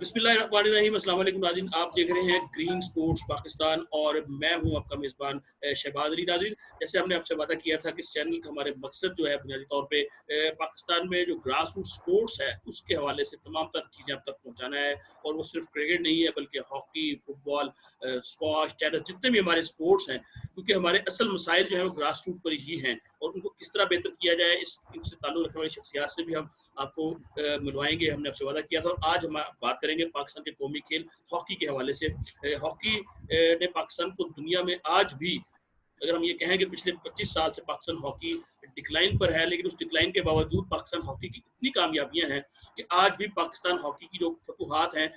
बिस्मिल्लाहिर्रहमानिर्रहीम, अस्सलाम वालेकुम नाज़रीन। आप देख रहे हैं ग्रीन स्पोर्ट्स पाकिस्तान और मैं हूं आपका मेज़बान शहबाज अली। नाज़रीन, जैसे हमने आपसे वादा किया था कि इस चैनल का हमारे मकसद जो है बुनियादी तौर पे पाकिस्तान में जो ग्रास रूट स्पोर्ट्स है उसके हवाले से तमाम तर चीज़ें आप तक पहुँचाना है। और वो सिर्फ क्रिकेट नहीं है बल्कि हॉकी, फुटबॉल, स्क्वाश, टेनिस, जितने भी हमारे स्पोर्ट्स हैं, क्योंकि हमारे असल मसाइल जो है वो ग्रास रूट पर ही हैं और उनको किस तरह बेहतर किया जाए इनसे ताल्लुक़ रखने वाली शख्सियात से भी हम आपको मिलवाएंगे। हमने आपसे वादा किया था और आज हम बात करेंगे पाकिस्तान के कौमी खेल हॉकी के हवाले से। हॉकी ने पाकिस्तान को दुनिया में आज भी, अगर हम ये कहें कि पिछले 25 साल से पाकिस्तान हॉकी डिक्लाइन पर है, लेकिन उस डिक्लाइन के बावजूद पाकिस्तान हॉकी की इतनी कामयाबियां हैं कि आज भी पाकिस्तान हॉकी की जो फतूहात हैं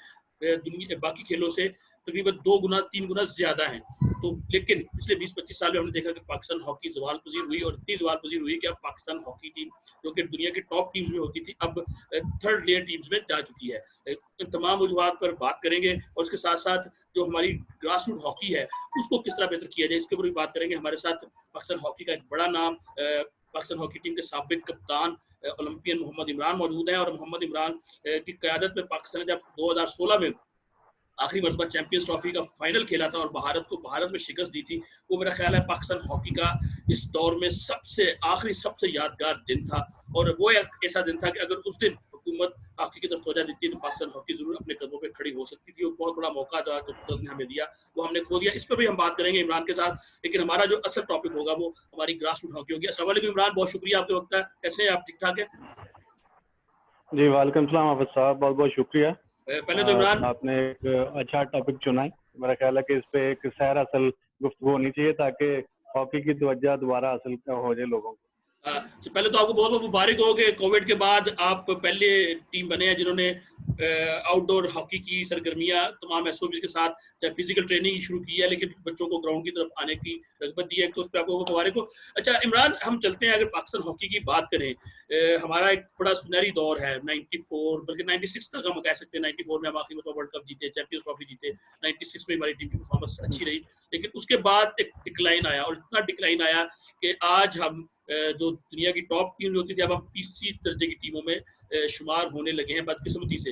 दुनिया बाकी खेलों से तकरीबन 2 गुना 3 गुना ज़्यादा हैं। तो लेकिन पिछले 20-25 साल में हमने देखा कि पाकिस्तान हॉकी ज़वाल पज़ीर हुई और इतनी ज़वाल पज़ीर हुई कि अब पाकिस्तान हॉकी टीम, जो कि दुनिया की टॉप टीम्स में होती थी, अब थर्ड लेयर टीम्स में जा चुकी है। इन तमाम वजूहात पर बात करेंगे और उसके साथ-साथ जो हमारी ग्रास रूट हॉकी है, उसको किस तरह बेहतर किया जाए, इसके ऊपर भी बात करेंगे। हमारे साथ पाकिस्तान हॉकी का एक बड़ा नाम, पाकिस्तान हॉकी टीम के साबिक कप्तान ओलंपियन मोहम्मद इमरान मौजूद हैं और मोहम्मद इमरान की क़यादत में पाकिस्तान ने जब 2016 में आखिरी मरतबा चैंपियंस ट्रॉफी का फाइनल खेला था और भारत में शिकस्त दी थी, वो मेरा ख्याल है पाकिस्तान हॉकी का इस दौर में सबसे यादगार दिन था। और वो एक ऐसा दिन था कि अगर उस दिन हुकूमत हॉकी की तरफ तवज्जो देती तो पाकिस्तान हॉकी ज़रूर अपने कदमों पे खड़ी हो सकती थी। और बहुत बड़ा मौका था जो कुदरत ने हमें दिया, वो हमने खो दिया। इस पर भी हम बात करेंगे इमरान के साथ, लेकिन हमारा जो असल टॉपिक होगा वो हमारी ग्रास रूट हॉकी होगी। अस्सलाम वालेकुम इमरान, बहुत शुक्रिया आपके वक्त का। कैसे हैं आप, ठीक-ठाक हैं? जी, वालेकुम सलाम आफत साहब, बहुत-बहुत शुक्रिया। पहले तो इमरान, आपने एक अच्छा टॉपिक चुना है। मेरा ख्याल है कि इस पे एक सैर असल गुफ्तगू होनी चाहिए ताकि हॉकी की तवज्जो दोबारा हासिल हो जाए लोगों को। पहले तो आपको बहुत-बहुत मुबारक हो कि कोविड के बाद आप पहले टीम बने हैं जिन्होंने आउटडोर हॉकी की सरगर्मियाँ तमाम एसओपीज़ के साथ चाहे फिजिकल ट्रेनिंग शुरू की है, लेकिन बच्चों को ग्राउंड की तरफ आने की रग़बत दी है, तो उस पे आपको मुबारक हो। अच्छा इमरान, हम चलते हैं, अगर पाकिस्तान हॉकी की बात करें, हमारा एक बड़ा सुनहरी दौर है 94 बल्कि 96 तक हम कह सकते हैं। 94 में हम आखिरी मरतबा वर्ल्ड कप जीते, चैंपियंस ट्रॉफी जीते, 96 में हमारी टीम की परफॉर्मेंस अच्छी रही, लेकिन उसके बाद एक डिक्लाइन आया और इतना डिक्लाइन आया कि आज हम जो दुनिया की टॉप टीम होती थी, अब हम तीसरी दर्जे की टीमों में शुमार होने लगे हैं बदकिस्मती से।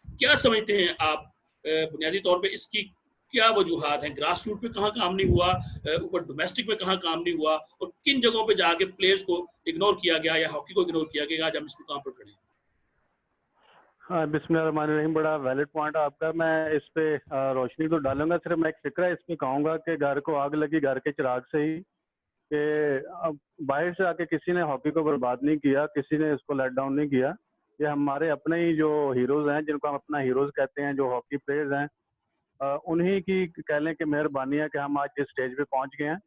क्या समझते हैं आप, बुनियादी तौर पे इसकी क्या वजूहात हैं? ग्रास रूट पे कहाँ काम नहीं हुआ, ऊपर डोमेस्टिक में कहाँ काम नहीं हुआ और किन जगहों पे जाके प्लेयर्स को इग्नोर किया गया या हॉकी को इग्नोर किया गया, आज हम इस मुकाम पर खड़े हैं? हाँ, बिस्मिल्लाहिर्रहमानिर्रहीम, बड़ा वैलिड पॉइंट आपका। मैं इस पे रोशनी तो डालूंगा, सिर्फ मैं एक फ़िक्रा इसमें कहूँगा कि घर को आग लगी घर के चिराग से ही, कि अब बाहर से आके किसी ने हॉकी को बर्बाद नहीं किया, किसी ने इसको लेट डाउन नहीं किया। ये हमारे अपने ही जो हीरोज़ हैं, जिनको हम अपना हीरोज़ कहते हैं, जो हॉकी प्लेयर्स हैं, उन्हीं की कह लें कि मेहरबानी है कि हम आज जिस स्टेज पे पहुँच गए हैं।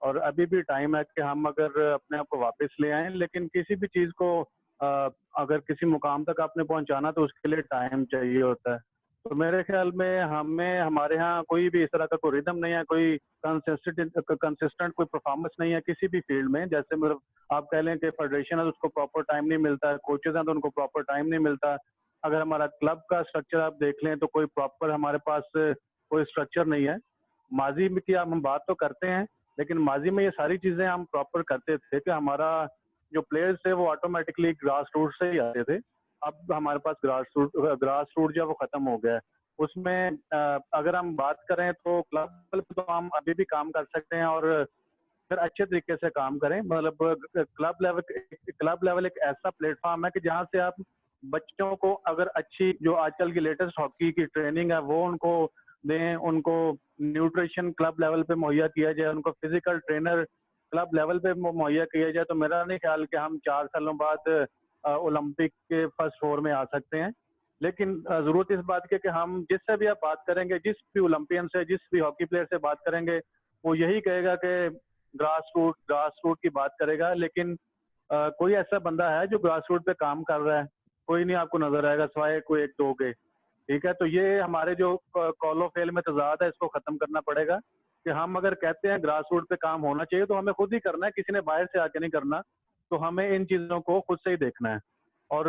और अभी भी टाइम है कि हम अगर अपने आप को वापस ले आएँ, लेकिन किसी भी चीज़ को अगर किसी मुकाम तक आपने पहुँचाना तो उसके लिए टाइम चाहिए होता है। तो मेरे ख़्याल में हमारे यहाँ कोई भी इस तरह का कोई रिदम नहीं है, कोई कंसिस्टेंट कोई परफॉर्मेंस नहीं है किसी भी फील्ड में। जैसे मतलब आप कह लें कि फेडरेशन है तो उसको प्रॉपर टाइम नहीं मिलता है, कोचेज़ हैं तो उनको प्रॉपर टाइम नहीं मिलता। अगर हमारा क्लब का स्ट्रक्चर आप देख लें तो कोई प्रॉपर हमारे पास कोई स्ट्रक्चर नहीं है। माज़ी में की हम बात तो करते हैं, लेकिन माज़ी में ये सारी चीज़ें हम प्रॉपर करते थे कि हमारा जो प्लेयर्स थे वो ऑटोमेटिकली ग्रास रूट से ही आते थे। अब हमारे पास ग्रास रूट जो है वो ख़त्म हो गया है। उसमें अगर हम बात करें तो क्लब लेवल पे तो हम अभी भी काम कर सकते हैं और फिर अच्छे तरीके से काम करें। मतलब क्लब लेवल एक ऐसा प्लेटफ़ॉर्म है कि जहाँ से आप बच्चों को अगर अच्छी जो आजकल की लेटेस्ट हॉकी की ट्रेनिंग है वो उनको दें, उनको न्यूट्रिशन क्लब लेवल पे मुहैया किया जाए, उनको फिजिकल ट्रेनर क्लब लेवल पे मुहैया किया जाए, तो मेरा नहीं ख्याल कि हम 4 सालों बाद ओलंपिक के फर्स्ट 4 में आ सकते हैं। लेकिन ज़रूरत इस बात की है कि हम जिससे भी आप बात करेंगे, जिस भी ओलंपियन से, जिस भी हॉकी प्लेयर से बात करेंगे, वो यही कहेगा कि ग्रास रूट की बात करेगा। लेकिन कोई ऐसा बंदा है जो ग्रास रूट पे काम कर रहा है? कोई नहीं आपको नज़र आएगा सिवाय कोई 1-2 के। ठीक है, तो ये हमारे जो कॉलो फेल में तज़ाद है, इसको ख़त्म करना पड़ेगा कि हम अगर कहते हैं ग्रास रूट पे काम होना चाहिए, तो हमें खुद ही करना है, किसी ने बाहर से आके नहीं करना। तो हमें इन चीज़ों को खुद से ही देखना है। और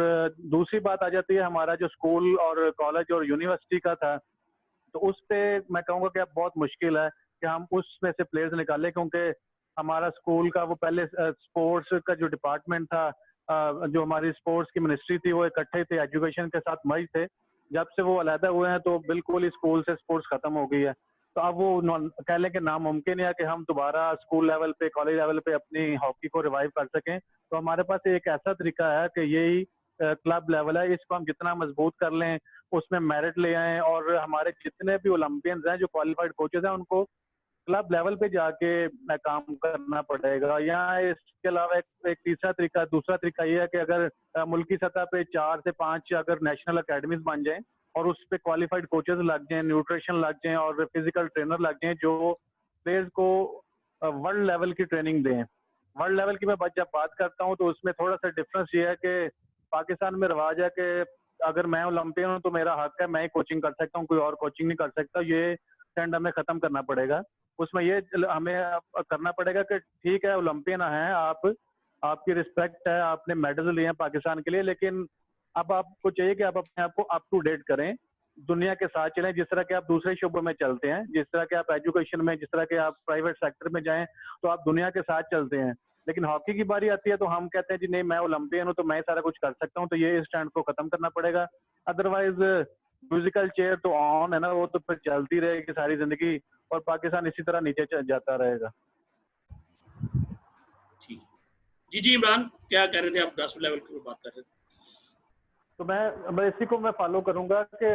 दूसरी बात आ जाती है हमारा जो स्कूल और कॉलेज और यूनिवर्सिटी का था, तो उस पे मैं कहूँगा कि अब बहुत मुश्किल है कि हम उसमें से प्लेयर्स निकालें, क्योंकि हमारा स्कूल का वो पहले स्पोर्ट्स का जो डिपार्टमेंट था, जो हमारी स्पोर्ट्स की मिनिस्ट्री थी, वो इकट्ठे थे, एजुकेशन के साथ मर्ज थे। जब से वो अलहदा हुए हैं तो बिल्कुल ही स्कूल से स्पोर्ट्स खत्म हो गई है। तो अब वो कह लें कि नामुमकिन है कि हम दोबारा स्कूल लेवल पे, कॉलेज लेवल पे अपनी हॉकी को रिवाइव कर सकें। तो हमारे पास एक ऐसा तरीका है कि यही क्लब लेवल है, इसको हम जितना मजबूत कर लें, उसमें मेरिट ले आएं, और हमारे जितने भी ओलंपियंस हैं जो क्वालिफाइड कोचेज हैं उनको क्लब लेवल पे जाके काम करना पड़ेगा। या इसके अलावा एक तीसरा तरीका, दूसरा तरीका ये है कि अगर मुल्की सतह पे 4 से 5 अगर नेशनल अकेडमीज बन जाएं और उस पे क्वालिफाइड कोचेज लग जाएं, न्यूट्रिशन लग जाएं और फिजिकल ट्रेनर लग जाएं जो प्लेयर्स को वर्ल्ड लेवल की ट्रेनिंग दें। वर्ल्ड लेवल की मैं जब बात करता हूँ तो उसमें थोड़ा सा डिफरेंस ये है कि पाकिस्तान में रिवाज है कि अगर मैं ओलंपियन हूँ तो मेरा हक है, मैं ही कोचिंग कर सकता हूँ, कोई और कोचिंग नहीं कर सकता। ये स्टैंड हमें खत्म करना पड़ेगा। उसमें ये हमें करना पड़ेगा कि ठीक है ओलंपियन हैं आप, आपकी रिस्पेक्ट है, आपने मेडल लिए हैं पाकिस्तान के लिए, लेकिन अब आपको चाहिए कि आप अपने आप को अप टू डेट करें, दुनिया के साथ चलें, जिस तरह के आप दूसरे शोबों में चलते हैं, जिस तरह के आप एजुकेशन में, जिस तरह के आप प्राइवेट सेक्टर में जाएं तो आप दुनिया के साथ चलते हैं। लेकिन हॉकी की बारी आती है तो हम कहते हैं जी नहीं, मैं ओलंपियन हूँ तो मैं सारा कुछ कर सकता हूँ। तो ये स्टैंड को खत्म करना पड़ेगा। अदरवाइज म्यूजिकल चेयर तो ऑन है ना, वो तो फिर चलती रहेगी सारी जिंदगी और पाकिस्तान इसी तरह नीचे जाता रहेगा। ठीक। जी जी इमरान, क्या कह रहे थे आप? ग्रासरूट लेवल की बात कर रहे थे। तो मैं इसी को मैं फॉलो करूंगा कि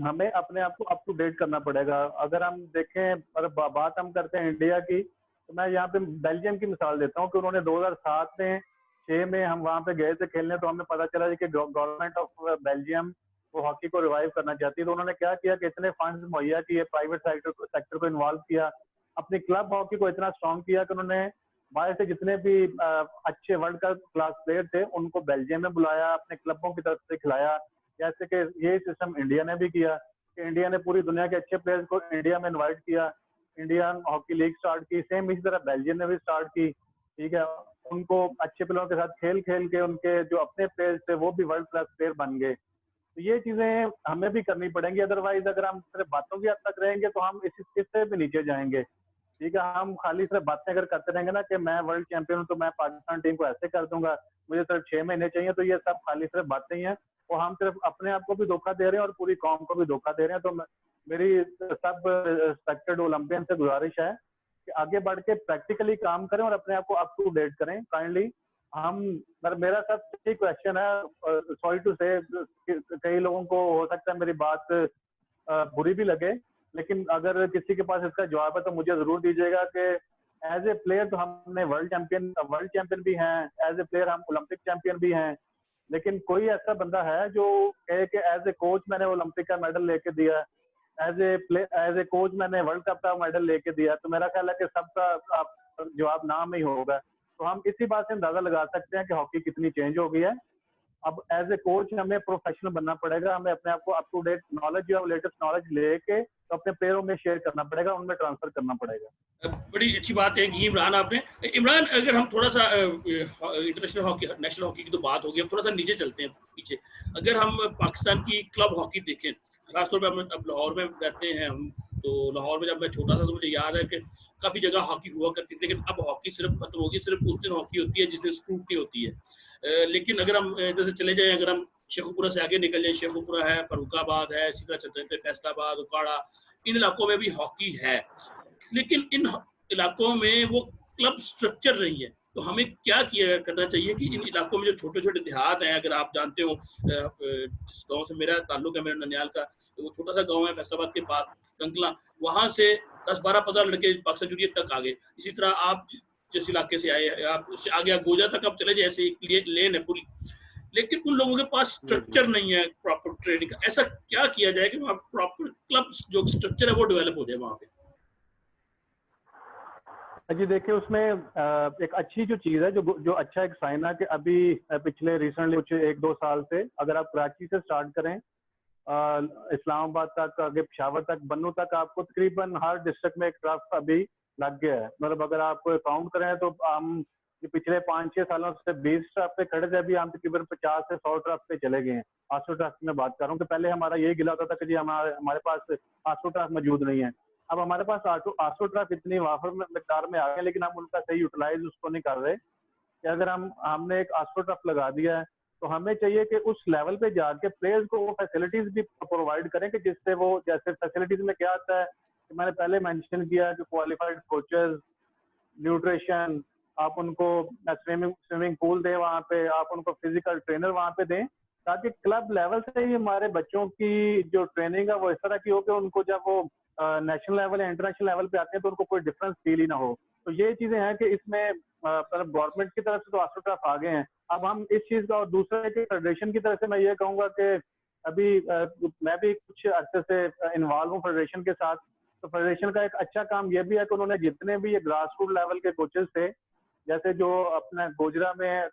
हमें अपने आप को अप टू डेट करना पड़ेगा। अगर हम देखें, अगर बात हम करते हैं इंडिया की, तो मैं यहाँ पे बेल्जियम की मिसाल देता हूँ कि उन्होंने 2007 में 6 में हम वहाँ पे गए थे खेलने, तो हमें पता चला कि गवर्नमेंट ऑफ बेल्जियम वो हॉकी को रिवाइव करना चाहती है। तो उन्होंने क्या किया कि इतने फंड्स मुहैया किए, प्राइवेट सेक्टर को इन्वॉल्व किया, अपनी क्लब हॉकी को इतना स्ट्रॉन्ग किया कि उन्होंने बाहर से जितने भी अच्छे वर्ल्ड क्लास प्लेयर थे उनको बेल्जियम में बुलाया, अपने क्लबों की तरफ से खिलाया। जैसे कि ये सिस्टम इंडिया ने भी किया कि इंडिया ने पूरी दुनिया के अच्छे प्लेयर्स को इंडिया में इनवाइट किया, इंडियन हॉकी लीग स्टार्ट की। सेम इसी तरह बेल्जियम ने भी स्टार्ट की, ठीक है। उनको अच्छे प्लेयरों के साथ खेल खेल के उनके जो अपने प्लेयर्स थे वो भी वर्ल्ड क्लास प्लेयर बन गए। तो ये चीजें हमें भी करनी पड़ेंगी, अदरवाइज अगर हम सिर्फ बातों की हद तक रहेंगे तो हम इससे भी नीचे जाएंगे, ठीक है। हम खाली सिर्फ बातें अगर करते रहेंगे ना कि मैं वर्ल्ड चैंपियन हूँ तो मैं पाकिस्तान टीम को ऐसे कर दूंगा, मुझे सिर्फ 6 महीने चाहिए, तो ये सब खाली सिर्फ बातें ही हैं और हम सिर्फ अपने आप को भी धोखा दे रहे हैं और पूरी कौम को भी धोखा दे रहे हैं। तो मेरी सब रिस्पेक्टेड ओलंपियन से गुजारिश है कि आगे बढ़ के प्रैक्टिकली काम करें और अपने आप को अप टू डेट करें काइंडली। हम मेरा सबसे क्वेश्चन है, सॉरी टू से, कई लोगों को हो सकता है मेरी बात बुरी भी लगे, लेकिन अगर किसी के पास इसका जवाब है तो मुझे जरूर दीजिएगा कि एज ए प्लेयर तो हमने वर्ल्ड चैंपियन भी हैं, एज ए प्लेयर हम ओलंपिक चैंपियन भी हैं, लेकिन कोई ऐसा बंदा है जो कहे कि एज ए कोच मैंने ओलंपिक का मेडल लेके दिया, एज ए कोच मैंने वर्ल्ड कप का मेडल लेके दिया? तो मेरा ख्याल है कि सबका आप जवाब ना में ही होगा। तो हम इसी बात से अंदाजा लगा सकते हैं कि हॉकी कितनी चेंज हो गई है। अब एज ए कोच हमें प्रोफेशनल बनना पड़ेगा, हमें अपने आप को अप टू डेट नॉलेज या लेटेस्ट नॉलेज लेके तो अपने प्लेयरों में शेयर करना पड़ेगा, उनमें ट्रांसफर करना पड़ेगा। बड़ी अच्छी बात है कि इमरान आपने। इमरान, अगर हम थोड़ा सा इंटरनेशनल हॉकी, नेशनल हॉकी की तो बात होगी, अब थोड़ा सा नीचे चलते हैं पीछे। अगर हम पाकिस्तान की क्लब हॉकी देखें, खासतौर पर हम अब लाहौर में रहते हैं हम, तो लाहौर में जब मैं छोटा था तो मुझे याद है कि काफ़ी जगह हॉकी हुआ करती थी, लेकिन अब हॉकी सिर्फ खत्म हो गई। सिर्फ उस दिन हॉकी होती है जिस दिन स्क्रूटनी होती है। लेकिन अगर हम इधर से चले जाएं, अगर हम शेखुपुरा से आगे निकल जाए, शेखुपुरा है, फरुखाबाद है, इसी तरह चलते हैं फैसलाबाद, उकाड़ा, इन इलाकों में भी हॉकी है, लेकिन इन इलाकों में वो क्लब स्ट्रक्चर नहीं है। तो हमें क्या किया करना चाहिए कि इन इलाकों में जो छोटे छोटे देहात हैं, अगर आप जानते हो, जिस गांव से मेरा ताल्लुक है, मेरा ननियाल का, तो वो छोटा सा गांव है फैसलाबाद के पास, कंकला, वहां से 10-12-15 लड़के पाकिस्तान जूनियर तक आ गए। इसी तरह आप जिस इलाके से आए, आप उससे आगे गोजा तक आप चले जाए, ऐसे लेन है पूरी, लेकिन उन लोगों के पास स्ट्रक्चर नहीं है प्रॉपर ट्रेनिंग का। ऐसा क्या किया जाए कि वहाँ प्रॉपर क्लब जो स्ट्रक्चर है वो डेवलप हो जाए वहाँ पे? जी देखिए, उसमें एक अच्छी जो चीज़ है, जो अच्छा एक साइन है कि अभी पिछले रिसेंटली कुछ 1-2 साल से अगर आप कराची से स्टार्ट करें, इस्लामाबाद तक, आगे पेशावर तक, बन्नू तक, आपको तकरीबन हर डिस्ट्रिक्ट में एक ट्रफ अभी लग गया है। मतलब अगर आप काउंट करें तो हम पिछले 5-6 सालों से 20 ट्रफ पे खड़े थे, अभी हम तकरीबन 50 से 100 ट्रफ पे चले गए हैं। आसो ट्रफ की मैं बात कर रहा हूँ कि पहले हमारा यही गिला होता था कि जी हमारे पास आसो ट्रफ मौजूद नहीं है। अब हमारे पास आसो ट्रफ इतनी वाफर मिकदार में आ गए, लेकिन हम उनका सही यूटिलाइज उसको नहीं कर रहे कि अगर हमने एक आस्ट्रो ट्रफ लगा दिया है तो हमें चाहिए कि उस लेवल पे जाके प्लेयर्स को वो फैसिलिटीज भी प्रोवाइड करें कि जिससे वो, जैसे फैसिलिटीज में क्या आता है कि मैंने पहले मेंशन किया कि क्वालिफाइड कोचेस, न्यूट्रिशन, आप उनको स्विमिंग स्विमिंग पूल दें वहाँ पे, आप उनको फिजिकल ट्रेनर वहाँ पे दें, ताकि क्लब लेवल से ही हमारे बच्चों की जो ट्रेनिंग है वो इस तरह की हो कि उनको जब वो नेशनल लेवल या इंटरनेशनल लेवल पे आते हैं तो उनको कोई डिफरेंस फील ही ना हो। तो ये चीजें हैं कि इसमें मतलब गवर्नमेंट की तरफ से तो आस्ट्रोटर्फ आगे हैं। अब हम इस चीज का, और दूसरा है कि फेडरेशन की तरफ से मैं ये कहूंगा कि अभी मैं भी कुछ अर्से से इन्वॉल्व हूँ फेडरेशन के साथ। तो फेडरेशन का एक अच्छा काम ये भी है कि उन्होंने जितने भी ये ग्रास रूट लेवल के कोचेस थे, जैसे जो अपने गोजरा में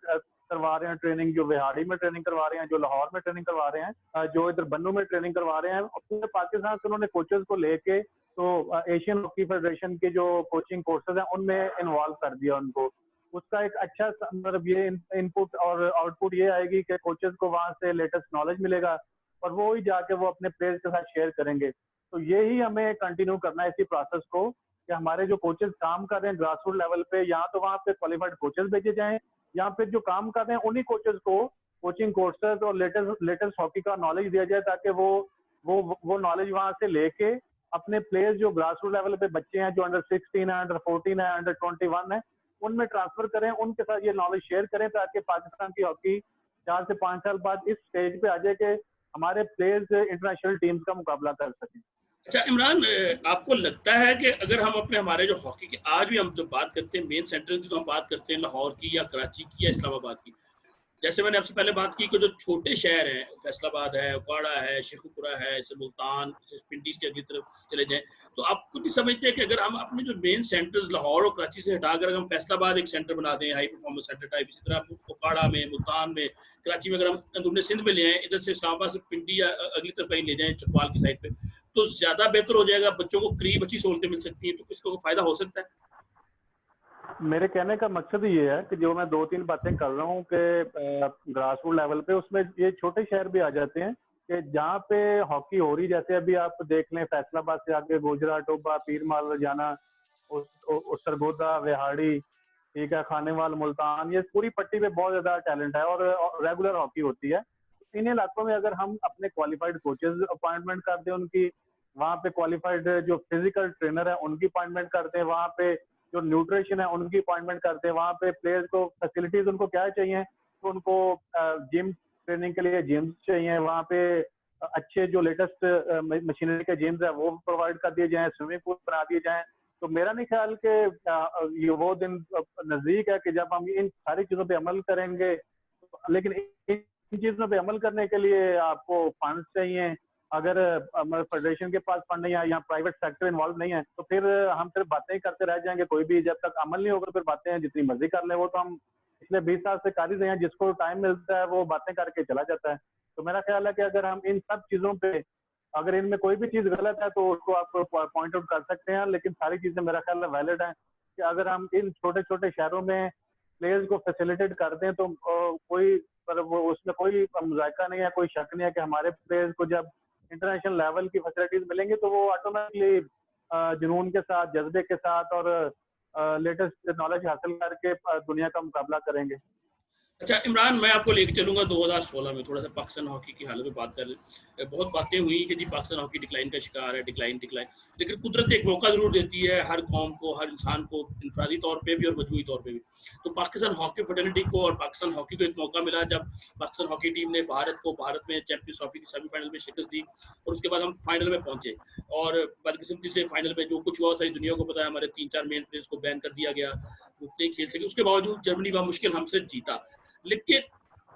करवा रहे हैं ट्रेनिंग, जो बिहाड़ी में ट्रेनिंग करवा रहे हैं, जो लाहौर में ट्रेनिंग करवा रहे हैं, जो इधर बन्नू में ट्रेनिंग करवा रहे हैं, पूरे पाकिस्तान से उन्होंने कोचेस को लेके तो एशियन हॉकी फेडरेशन के जो कोचिंग कोर्सेज हैं उनमें इन्वॉल्व कर दिया उनको। उसका एक अच्छा मतलब ये इनपुट और आउटपुट ये आएगी कि कोचेस को वहां से लेटेस्ट नॉलेज मिलेगा और वो ही जाके वो अपने प्लेयर्स के साथ शेयर करेंगे। तो ये ही हमें कंटिन्यू करना है इसी प्रोसेस को, कि हमारे जो कोचेस काम कर रहे हैं ग्रास रूट लेवल पे, यहाँ तो वहाँ पे क्वालिफाइड कोचेस भेजे जाएं, यहाँ पे जो काम कर रहे हैं उन्हीं कोचेस को कोचिंग कोर्सेज और लेटेस्ट लेटेस्ट हॉकी का नॉलेज दिया जाए, ताकि वो नॉलेज वहां से लेके अपने प्लेयर्स जो ग्रास रूट लेवल पे बच्चे हैं, जो अंडर 16 है, अंडर 14 है, अंडर 21 है, उनमें ट्रांसफर करें, उनके साथ ये नॉलेज शेयर करें, ताकि पाकिस्तान की हॉकी 4 से 5 साल बाद इस स्टेज पे आ जाए कि हमारे प्लेयर्स इंटरनेशनल टीम्स का मुकाबला कर सकें। अच्छा इमरान, आपको लगता है कि अगर हम अपने हमारे जो हॉकी की आज भी हम जब बात करते हैं मेन सेंटर की, तो हम बात करते हैं लाहौर की या कराची की या इस्लामाबाद की, जैसे मैंने आपसे पहले बात की कि जो छोटे शहर हैं, फैसलाबाद है, उकाड़ा है, शेखुपुरा है, जैसे मुल्तान, जैसे पिंडी की तरफ चले जाएं, तो आप खुद नहीं समझते हैं कि अगर हम अपने जो मेन सेंटर्स लाहौर और कराची से हटाकर अगर हम फैसलाबाद एक सेंटर बना दें, हाई परफॉर्मेंस सेंटर टाइप, इसी तरह उकाड़ा में, मुल्तान में, कराची में, अगर हम अंदरूनी सिंध में ले आए, इधर से इस्लामाबाद से पिंडी या अगली तरफ कहीं ले जाएं चकवाल की साइड पे, तो ज्यादा बेहतर हो जाएगा, बच्चों को करीब अच्छी सहूलतें मिल सकती हैं, तो इसको फायदा हो सकता है। मेरे कहने का मकसद ये है कि जो मैं 2-3 बातें कर रहा हूँ कि ग्रास रूट लेवल पे, उसमें ये छोटे शहर भी आ जाते हैं कि जहाँ पे हॉकी हो रही, जैसे अभी आप देख लें फैसलाबाद से आगे गोजरा, टोबा, पीरमाल, जाना, सरगोदा, विहाड़ी, ठीक है, खानेवाल, मुल्तान, ये पूरी पट्टी पे बहुत ज्यादा टैलेंट है और रेगुलर हॉकी होती है। इन इलाकों में अगर हम अपने क्वालिफाइड कोचेज अपॉइंटमेंट कर दें उनकी, वहाँ पे क्वालिफाइड जो फिजिकल ट्रेनर है उनकी अपॉइंटमेंट करते हैं, वहाँ पे जो न्यूट्रिशन है उनकी अपॉइंटमेंट करते हैं, वहाँ पे प्लेयर्स को फैसिलिटीज उनको क्या चाहिए, तो उनको जिम ट्रेनिंग के लिए जिम्स चाहिए, वहाँ पे अच्छे जो लेटेस्ट मशीनरी के जिम्स है वो प्रोवाइड कर दिए जाएं, स्विमिंग पूल बना दिए जाएं। तो मेरा नहीं ख्याल कि ये वो दिन नजदीक है कि जब हम इन सारी चीजों पे अमल करेंगे, लेकिन इन चीजों पे अमल करने के लिए आपको फंड चाहिए। अगर फेडरेशन के पास फंड नहीं है, यहाँ प्राइवेट सेक्टर इन्वॉल्व नहीं है, तो फिर हम सिर्फ बातें ही करते रह जाएंगे, कोई भी जब तक अमल नहीं होगा फिर बातें जितनी मर्जी कर ले। वो तो हम पिछले 20 साल से कर ही रहे हैं, जिसको टाइम मिलता है वो बातें करके चला जाता है। तो मेरा ख्याल है कि अगर हम इन सब चीजों पे, अगर इनमें कोई भी चीज गलत है तो उसको आप पॉइंट आउट कर सकते हैं, लेकिन सारी चीजें मेरा ख्याल है वैलिड है कि अगर हम इन छोटे छोटे शहरों में प्लेयर्स को फैसिलिटेट कर दें तो कोई, पर वो उसमें कोई मुजायका नहीं है, कोई शक नहीं है कि हमारे प्लेयर्स को जब इंटरनेशनल लेवल की फैसिलिटीज मिलेंगी तो वो ऑटोमेटिकली जुनून के साथ, जज्बे के साथ और लेटेस्ट नॉलेज हासिल करके दुनिया का मुकाबला करेंगे। अच्छा इमरान, मैं आपको लेके चलूंगा 2016 में, थोड़ा सा पाकिस्तान हॉकी की हालत में बात कर ले। बहुत बातें हुई कि जी पाकिस्तान हॉकी डिक्लाइन का शिकार है, डिक्लाइन, लेकिन कुदरत एक मौका जरूर देती है हर कौम को, हर इंसान को, इंफरादी तौर पे भी और मजमूई तौर पे भी। तो पाकिस्तान हॉकी फेडरेलिटी को और पाकिस्तान हॉकी को एक मौका मिला जब पाकिस्तान हॉकी टीम ने भारत में चैंपियंस ट्रॉफी की सेमीफाइनल में शिकस्त दी, और उसके बाद हम फाइनल में पहुंचे, और बदकिस्मती से फाइनल में जो कुछ हुआ सारी दुनिया को पता है, हमारे 3-4 मेन प्लेयर्स को बैन कर दिया गया, वो नहीं खेल सके। उसके बावजूद जर्मनी बामुश्किल हमसे जीता। लेकिन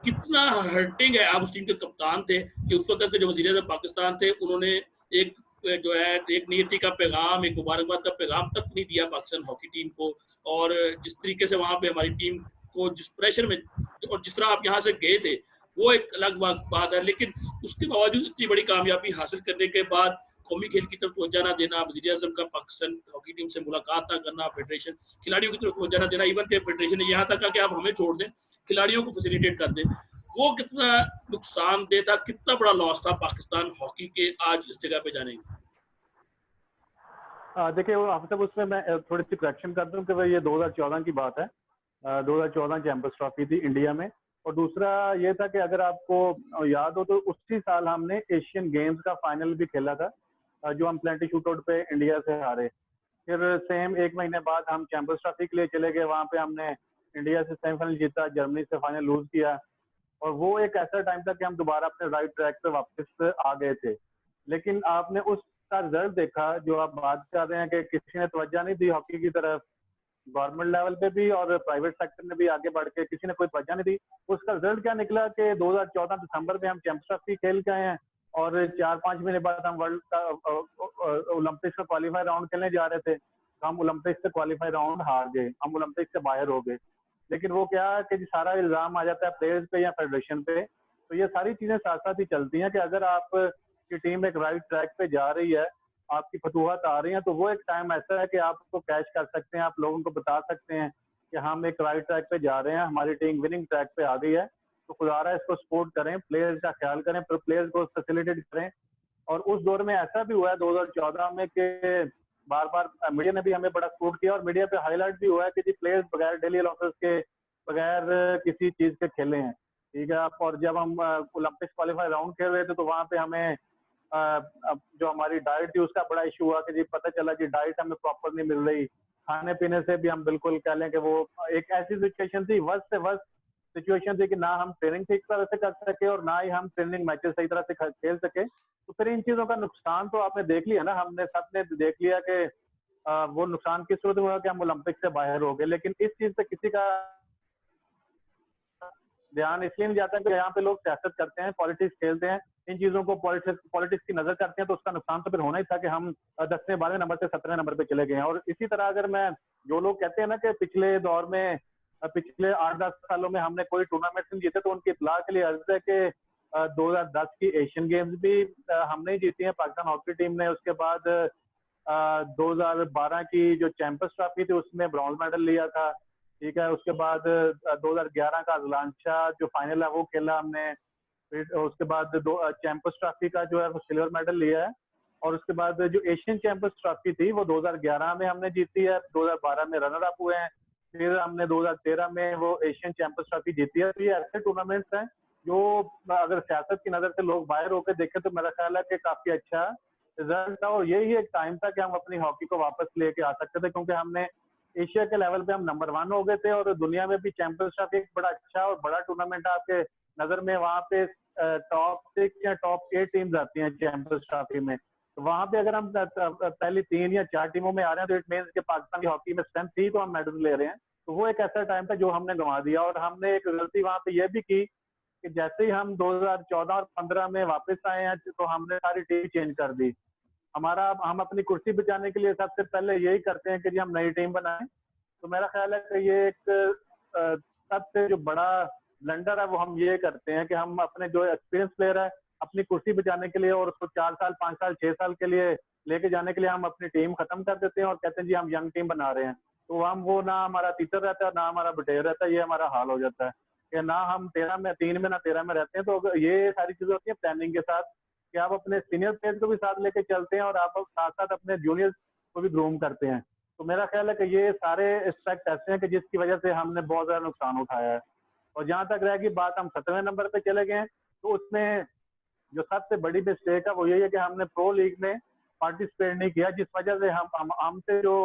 कितना हर्टिंग है, आप उस टीम के कप्तान थे कि उस वक्त के जो वज़ीर आज़म पाकिस्तान थे, उन्होंने एक जो है एक नियति का पैगाम, एक मुबारकबाद का पैगाम तक नहीं दिया पाकिस्तान हॉकी टीम को। और जिस तरीके से वहाँ पे हमारी टीम को जिस प्रेशर में और जिस तरह आप यहाँ से गए थे, वो एक अलग बात है। लेकिन उसके बावजूद इतनी बड़ी कामयाबी हासिल करने के बाद कौमी खेल की तरफ तवज्जो ना देना, वज़ीर आज़म का पाकिस्तान हॉकी टीम से मुलाकात ना करना, फेडरेशन खिलाड़ियों की तरफ तवज्जो ना देना, इवन के फेडरेशन ने यहाँ तक कहा कि आप हमें छोड़ दें, खिलाड़ियों को फैसिलिटेट कर दें, वो कितना नुकसानदेह था, कितना बड़ा लॉस था पाकिस्तान हॉकी के आज इस जगह पे जाने की। देखिए अब तक उसमें मैं थोड़ी सी करेक्शन कर दूं कि भाई ये 2014 की बात है। 2014 चैंपियंस ट्रॉफी थी इंडिया में, और दूसरा ये था कि अगर आपको याद हो तो उसी साल हमने एशियन गेम्स का फाइनल भी खेला था, जो हम प्लेंटी शूटआउट पे इंडिया से हारे। फिर सेम 1 महीने बाद हम चैंपियंस ट्रॉफी के लिए चले गए, वहाँ पे हमने इंडिया से सेमीफाइनल जीता, जर्मनी से फाइनल लूज किया। और वो एक ऐसा टाइम था कि हम दोबारा अपने राइट ट्रैक पे वापस आ गए थे। लेकिन आपने उसका रिजल्ट देखा, जो आप बात कर रहे हैं कि किसी ने तवज्जो नहीं दी हॉकी की तरफ, गवर्नमेंट लेवल पे भी और प्राइवेट सेक्टर में भी आगे बढ़ के किसी ने कोई तवज्जो नहीं दी। उसका रिजल्ट क्या निकला कि 2014 दिसंबर में हम चैंपियंस ट्रॉफी खेल के आए हैं और 4-5 महीने बाद हम वर्ल्ड का ओलंपिक्स का क्वालिफाई राउंड खेलने जा रहे थे। हम ओलंपिक्स से क्वालिफाई राउंड हार गए, हम ओलंपिक्स से बाहर हो गए। लेकिन वो क्या कि सारा इल्जाम आ जाता है प्लेयर्स पे या फेडरेशन पे। तो ये सारी चीजें साथ साथ ही चलती हैं कि अगर आप की टीम एक राइट ट्रैक पे जा रही है, आपकी फतूहत आ रही है, तो वो एक टाइम ऐसा है कि आप उसको कैच कर सकते हैं, आप लोगों को बता सकते हैं कि हम एक राइट ट्रैक पे जा रहे हैं, हमारी टीम विनिंग ट्रैक पे आ गई है, तो खुदा रहा है इसको सपोर्ट करें, प्लेयर्स का ख्याल करें, प्लेयर्स को फैसिलिटेट करें। और उस दौर में ऐसा भी हुआ है 2014 में कि बार बार मीडिया ने भी हमें बड़ा सपोर्ट किया और मीडिया पे हाईलाइट भी हुआ है कि जी प्लेयर्स बगैर डेली लॉसेस के, बगैर किसी चीज के खेले हैं, ठीक है। और जब हम ओलंपिक्स क्वालिफाई राउंड खेल रहे थे तो वहाँ पे हमें जो हमारी डाइट थी उसका बड़ा इशू हुआ कि जी पता चला कि डाइट हमें प्रॉपर नहीं मिल रही, खाने पीने से भी हम बिल्कुल कह लें कि वो एक ऐसी सिचुएशन थी, वर्स्ट से वर्स्ट सिचुएशन थी कि ना हम ट्रेनिंग ठीक तरह से कर सके और ना ही हम ट्रेनिंग मैचेस सही तरह से खेल सके। तो फिर इन चीजों का नुकसान तो आपने देख लिया ना, हमने सबने देख लिया कि वो नुकसान किस सूरत में हुआ कि हम ओलंपिक से बाहर हो गए। लेकिन इस चीज पे किसी का ध्यान इसलिए नहीं जाता कि यहाँ पे लोग सियासत करते हैं, पॉलिटिक्स खेलते हैं, इन चीजों को पॉलिटिक्स की नजर करते हैं, तो उसका नुकसान तो फिर होना ही था कि हम 10वें 12वें नंबर से 17वें नंबर पे चले गए हैं। और इसी तरह अगर मैं, जो लोग कहते हैं ना कि पिछले दौर में, पिछले 8-10 सालों में हमने कोई टूर्नामेंट नहीं जीते, तो उनकी इतला के लिए अर्ज है कि 2010 की एशियन गेम्स भी हमने ही जीती है, पाकिस्तान हॉकी टीम ने। उसके बाद 2012 की जो चैंपियंस ट्रॉफी थी उसमें ब्रॉन्ज मेडल लिया था, ठीक है। उसके बाद 2011 का अजलांशा जो फाइनल है वो खेला हमने। फिर उसके बाद चैंपियंस ट्रॉफी का जो है वो सिल्वर मेडल लिया है। और उसके बाद जो एशियन चैंपियंस ट्रॉफी थी वो 2011 में हमने जीती है, 2012 में रनर अप हुए हैं, फिर हमने 2013 में वो एशियन चैंपियंस ट्रॉफी जीती है। तो ये ऐसे टूर्नामेंट्स हैं जो अगर सियासत की नजर से लोग बाहर होकर देखें तो मेरा ख्याल है कि काफी अच्छा रिजल्ट था। और यही एक टाइम था कि हम अपनी हॉकी को वापस लेके आ सकते थे, क्योंकि हमने एशिया के लेवल पे हम नंबर 1 हो गए थे और दुनिया में भी चैंपियंस ट्रॉफी एक बड़ा अच्छा और बड़ा टूर्नामेंट है। आपके नजर में वहाँ पे टॉप 6 या टॉप 8 टीम्स आती हैं चैंपियंस ट्रॉफी में। तो वहाँ पे अगर हम पहली 3 या 4 टीमों में आ रहे हैं तो इट मीन्स कि पाकिस्तान की हॉकी में स्ट्रेंथ थी तो हम मेडल ले रहे हैं। तो वो एक ऐसा टाइम था जो हमने गंवा दिया। और हमने एक गलती वहाँ पे ये भी की कि जैसे ही हम 2014 और 15 में वापस आए हैं तो हमने सारी टीम चेंज कर दी। हम अपनी कुर्सी बचाने के लिए सबसे पहले यही करते हैं कि जी हम नई टीम बनाएं। तो मेरा ख्याल है कि ये एक सबसे जो बड़ा ब्लंडर है वो हम ये करते हैं कि हम अपने जो एक्सपीरियंस प्लेयर है अपनी कुर्सी बचाने के लिए और उसको 4 साल 5 साल 6 साल के लिए लेके जाने के लिए हम अपनी टीम खत्म कर देते हैं और कहते हैं जी हम यंग टीम बना रहे हैं। तो हम वो ना हमारा तीतर रहता है ना हमारा बटेर रहता है, ये हमारा हाल हो जाता है कि ना हम 13 में 3 में ना 13 में रहते हैं। तो ये सारी चीजें होती है प्लानिंग के साथ कि आप अपने सीनियर प्लेयर्स को भी साथ लेके चलते हैं और आप साथ साथ अपने जूनियर्स को भी ग्रूम करते हैं। तो मेरा ख्याल है कि ये सारे एस्पेक्ट ऐसे हैं कि जिसकी वजह से हमने बहुत ज्यादा नुकसान उठाया है। और जहां तक रहेगी बात, हम 17वें नंबर पे चले गए हैं, तो उसमें जो सबसे बड़ी मिस्टेक है वो यही है कि हमने प्रो लीग में पार्टिसिपेट नहीं किया, जिस वजह से हमसे जो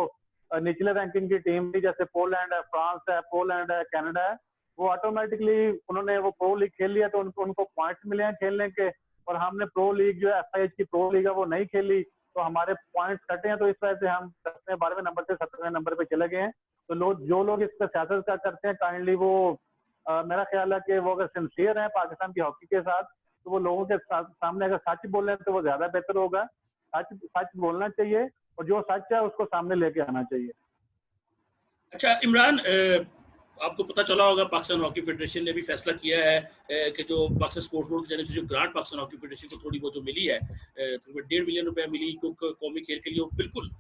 निचले रैंकिंग की टीम थी, जैसे पोलैंड है, फ्रांस है, पोलैंड है, कनाडा है, वो ऑटोमेटिकली उन्होंने वो प्रो लीग खेल लिया, तो उनको पॉइंट्स मिले हैं खेलने के। और हमने प्रो लीग जो FIH की प्रो लीग है वो नहीं खेली, तो हमारे पॉइंट्स कटे हैं। तो इस वजह से हम 10वें 12वें नंबर से 17वें नंबर पे चले गए हैं। तो जो लोग इस पर सियासत का करते हैं, काइंडली वो मेरा ख्याल है कि वो अगर सिंसियर हैं पाकिस्तान की हॉकी के साथ, तो वो लोगों के सामने अगर सच बोल रहे हैं तो वो ज्यादा बेहतर होगा। सच बोलना चाहिए और जो सच है उसको सामने लेके आना चाहिए। अच्छा इमरान, आपको पता चला होगा पाकिस्तान हॉकी फेडरेशन ने भी फैसला किया है कि जो पाकिस्तान स्पोर्ट्स बोर्ड की जानिब से जो ग्रांट पाकिस्तान हॉकी फेडरेशन को थोड़ी बहुत जो मिली है, तकरीबन 1.5 मिलियन रुपया मिली कौमी खेल के लिए, वो बिल्कुल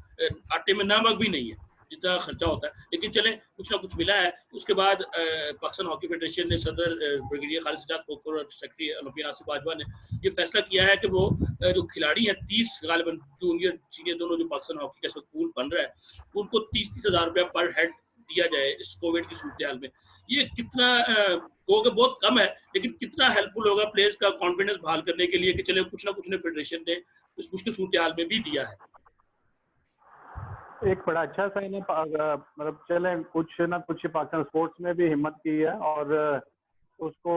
आटे में नमक भी नहीं है जितना खर्चा होता है, लेकिन चलें कुछ ना कुछ मिला है। उसके बाद पाकिस्तान हॉकी फेडरेशन ने सदर ब्रिगेडियर खालिद सज्जाद खोखर और सेक्रेटरी ओलंपियन आसिफ बाजवा ने ये फैसला किया है कि वो जो खिलाड़ी हैं 30 गालिबन जूनियर सीनियर दोनों जो पाकिस्तान हॉकी का पूल बन रहा है, उनको 30-30 हज़ार रुपया पर हेड दिया जाए इस कोविड की सूरत में, ये कितना होगा? बहुत कम है, लेकिन कितना हेल्पफुल होगा प्लेयर्स का कॉन्फिडेंस बहाल करने के लिए कि चले कुछ ना कुछ ने फेडरेशन ने इस मुश्किल सूरत में भी दिया है। एक बड़ा अच्छा साइन है, मतलब चले कुछ ना कुछ पाकिस्तान स्पोर्ट्स में भी हिम्मत की है, और उसको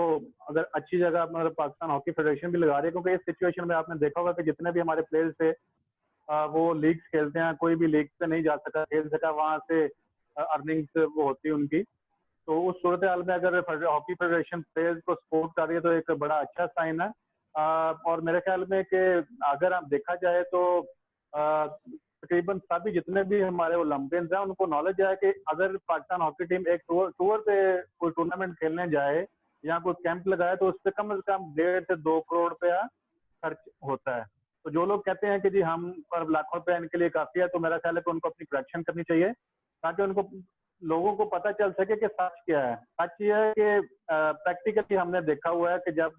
अगर अच्छी जगह मतलब पाकिस्तान हॉकी फेडरेशन भी लगा रही है, क्योंकि इस सिचुएशन में आपने देखा होगा कि जितने भी हमारे प्लेयर्स थे वो लीग्स खेलते हैं, कोई भी लीग पे नहीं जा सका, खेल सका, वहाँ से अर्निंग्स वो होती है उनकी। तो उस सूरत हाल में अगर हॉकी फेडरेशन प्लेयर्स को सपोर्ट कर रही है तो एक बड़ा अच्छा साइन है। और मेरे ख्याल में कि अगर आप देखा जाए तो तकरीबन सभी जितने भी हमारे ओलंपियंस हैं उनको नॉलेज है कि अगर पाकिस्तान हॉकी टीम एक टूर पे कोई टूर्नामेंट खेलने जाए या कोई कैंप लगाए तो उस पर कम से कम 1.5 से 2 करोड़ रुपया खर्च होता है। तो जो लोग कहते हैं कि जी हम पर लाखों रुपया इनके लिए काफी है, तो मेरा ख्याल है कि उनको अपनी प्रोडक्शन करनी चाहिए ताकि उनको लोगों को पता चल सके कि सच क्या है। सच ये है कि प्रैक्टिकली हमने देखा हुआ है कि जब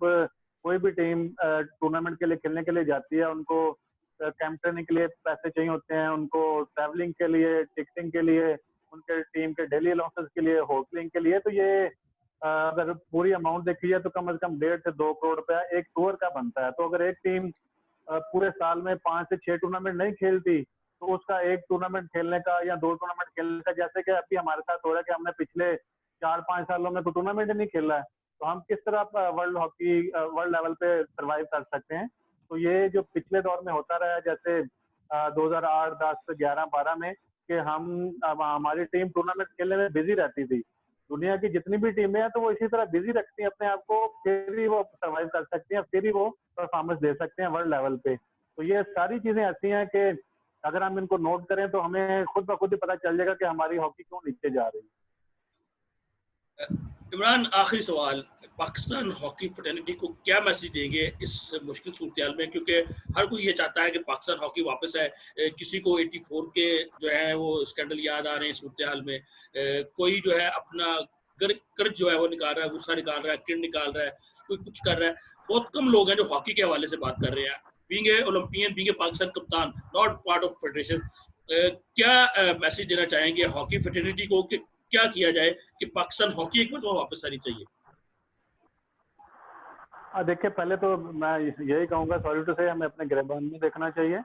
कोई भी टीम टूर्नामेंट के लिए खेलने के लिए जाती है, उनको कैंप ट्रेनिंग के लिए पैसे चाहिए होते हैं, उनको ट्रैवलिंग के लिए, टिकटिंग के लिए, उनके टीम के डेली अलाउंसेस के लिए, होटलिंग के लिए, तो ये अगर पूरी अमाउंट देखी जाए तो कम से कम 1.5 से 2 करोड़ रुपया एक टूर का बनता है। तो अगर एक टीम पूरे साल में 5 से 6 टूर्नामेंट नहीं खेलती तो उसका एक टूर्नामेंट खेलने का या 2 टूर्नामेंट खेलने का, जैसे कि अभी हमारे साथ हो रहा है कि हमने पिछले 4-5 सालों में कोई टूर्नामेंट नहीं खेला है, तो हम किस तरह वर्ल्ड लेवल पे सर्वाइव कर सकते हैं। तो ये जो पिछले दौर में होता रहा है, जैसे 2008, 10, 11, 12 में कि हमारी टीम टूर्नामेंट खेलने में बिजी रहती थी। दुनिया की जितनी भी टीमें हैं तो वो इसी तरह बिजी रखती हैं अपने आप को, फिर ही वो सर्वाइव कर सकती हैं, फिर ही वो परफॉर्मेंस दे सकते हैं वर्ल्ड लेवल पे। तो ये सारी चीजें ऐसी हैं कि अगर हम इनको नोट करें तो हमें खुद ब खुद ही पता चल जाएगा कि हमारी हॉकी क्यों नीचे जा रही है। इमरान, आखिरी सवाल, पाकिस्तान हॉकी फ्रेटर्निटी को क्या मैसेज देंगे इस मुश्किल सूरत में, क्योंकि हर कोई ये चाहता है कि पाकिस्तान हॉकी वापस आए। किसी को 84 के जो है वो स्कैंडल याद आ रहे हैं सूरत में, कोई जो है अपना कर्ज जो है वो निकाल रहा है, गुस्सा निकाल रहा है, किरण निकाल रहा है, कोई कुछ कर रहा है। बहुत कम लोग हैं जो हॉकी के हवाले से बात कर रहे हैं। Being a Olympian, being a Pakistan कप्तान, नॉट पार्ट ऑफ फेडरेशन, क्या मैसेज देना चाहेंगे हॉकी फ्रेटर्निटी को कि क्या किया जाए कि पाकिस्तान हॉकी एक बार वापस आनी चाहिए? देखिए, पहले तो मैं यही कहूँगा, सॉरी टू से, हमें अपने गिरबान में देखना चाहिए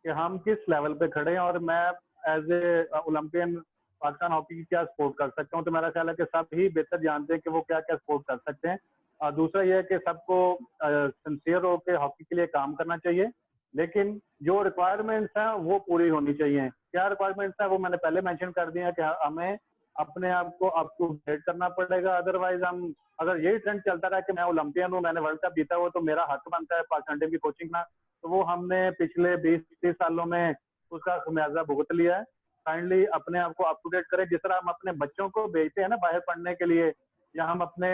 कि हम किस लेवल पे खड़े हैं, और मैं as a Olympian Pakistan hockey की क्या सपोर्ट कर सकता हूँ। तो मेरा ख्याल है कि सब ही बेहतर जानते हैं कि वो क्या क्या सपोर्ट कर सकते हैं। दूसरा यह है कि सबको सिंसियर होकर हॉकी के लिए काम करना चाहिए, लेकिन जो रिक्वायरमेंट्स हैं वो पूरी होनी चाहिए। क्या रिक्वायरमेंट्स हैं वो मैंने पहले मेंशन कर दिया कि हमें अपने आप को अप टू डेट करना पड़ेगा। अदरवाइज हम, अगर यही ट्रेंड चलता रहा कि मैं ओलंपियन हूँ, मैंने वर्ल्ड कप जीता हुआ, तो मेरा हक बनता है पाकिस्तान टीम की कोचिंग का, तो वो हमने पिछले 20-30 सालों में उसका खमियाजा भुगत लिया है। काइंडली अपने आप को अप टू डेट करें। जिस तरह हम अपने बच्चों को भेजते हैं ना बाहर पढ़ने के लिए, या हम अपने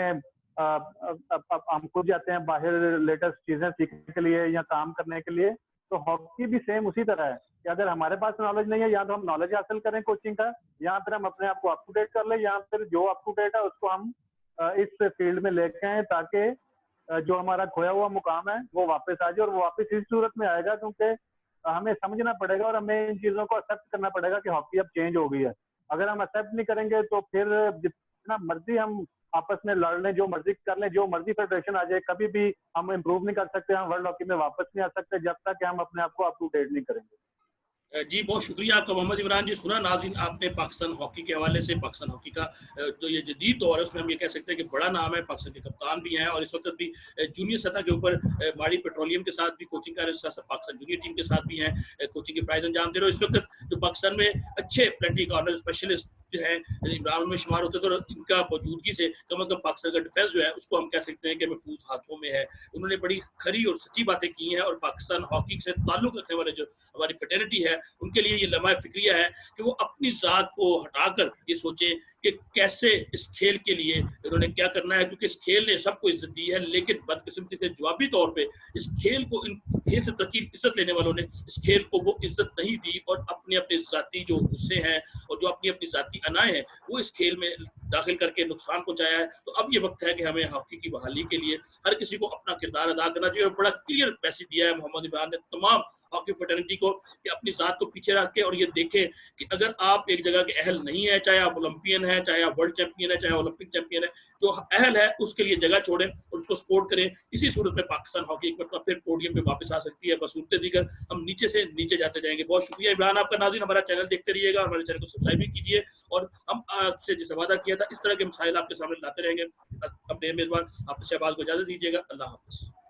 हम खुद जाते हैं बाहर लेटेस्ट चीजें सीखने के लिए या काम करने के लिए, तो हॉकी भी सेम उसी तरह है कि अगर हमारे पास नॉलेज नहीं है, या तो हम नॉलेज हासिल करें कोचिंग का, या फिर हम अपने आप को अप टू डेट कर ले, या फिर जो अप टू डेट है उसको हम इस फील्ड में लेके आए ताकि जो हमारा खोया हुआ मुकाम है वो वापस आ जाए। और वो वापस इस सूरत में आएगा क्योंकि हमें समझना पड़ेगा और हमें इन चीजों को एक्सेप्ट करना पड़ेगा कि हॉकी अब चेंज हो गई है। अगर हम एक्सेप्ट नहीं करेंगे तो फिर जितना मर्जी हम आपस में लड़ लें, जो मर्जी कर लें, जो मर्जी फेडरेशन आ जाए, कभी भी हम इम्प्रूव नहीं कर सकते, हम वर्ल्ड हॉकी में वापस नहीं आ सकते जब तक कि हम अपने आप को अप टू डेट नहीं करेंगे। जी, बहुत शुक्रिया आपका मोहम्मद इमरान जी। सुना नाज़रीन आपने पाकिस्तान हॉकी के हवाले से, पाकिस्तान हॉकी का जो ये जदीद दौर है उसमें हम ये कह सकते हैं कि बड़ा नाम है, पाकिस्तान के कप्तान भी हैं और इस वक्त भी जूनियर सतह के ऊपर माड़ी पेट्रोलियम के साथ भी कोचिंग कर रहे हैं, साथ पाकिस्तान जूनियर टीम के साथ भी हैं, कोचिंग के प्राइज अंजाम दे रहे हो। इस वक्त जो पाकिस्तान में अच्छे प्लेंटी कॉर्नर स्पेशलिस्ट जो है इमरान में शुमार होते, तो इनका मौजूदगी से कम पाकिस्तान का डिफेंस जो है उसको हम कह सकते हैं कि महफूज हाथों में है। उन्होंने बड़ी खरी और सच्ची बातें की हैं और पाकिस्तान हॉकी से ताल्लुक रखने वाले जो हमारी फ्रेटर्निटी है उनके लिए ये लम्हा फिक्रिया है कि वो अपनी ज़ात को हटाकर ये सोचें कि कैसे इस खेल के लिए इन्होंने क्या करना है, क्योंकि इस खेल ने सबको इज्जत दी है, लेकिन बदकिस्मती से जवाबी तौर पे इस खेल को, इन खेल से तरकीब इज्जत लेने वालों ने इस खेल को वो इज्जत नहीं दी और अपने अपने ज़ाती जो गुस्से हैं और जो अपनी अपनी ज़ाती अनाएं हैं वो इस खेल में दाखिल करके नुकसान पहुंचाया है। तो अब ये वक्त है कि हमें हॉकी की बहाली के लिए हर किसी को अपना किरदार अदा करना चाहिए और बड़ा क्लियर मैसेज दिया है मोहम्मद इमरान ने तमाम हॉकी फ्रेटर्निटी को कि अपनी जात को पीछे रख के और ये देखें कि अगर आप एक जगह के अहल नहीं है, चाहे आप ओलंपियन है, चाहे आप वर्ल्ड चैंपियन है, चाहे ओलंपिक चैंपियन है, जो अहल है उसके लिए जगह छोड़ें और उसको सपोर्ट करें। इसी सूरत में पाकिस्तान हॉकी एक बार फिर पोडियम पे वापस आ सकती है। बसूरते दीगर हम नीचे से नीचे जाते जाएंगे। बहुत शुक्रिया इमरान आपका। नाज़रीन, हमारा चैनल देखते रहिएगा, हमारे चैनल को सब्सक्राइब भी कीजिए और हम आपसे जैसे वादा किया था इस तरह के मसाइल आपके सामने लाते रहेंगे। अपने मेजबान हाफिज शहबाज को इजाजत दीजिएगा। अल्लाह हाफिज।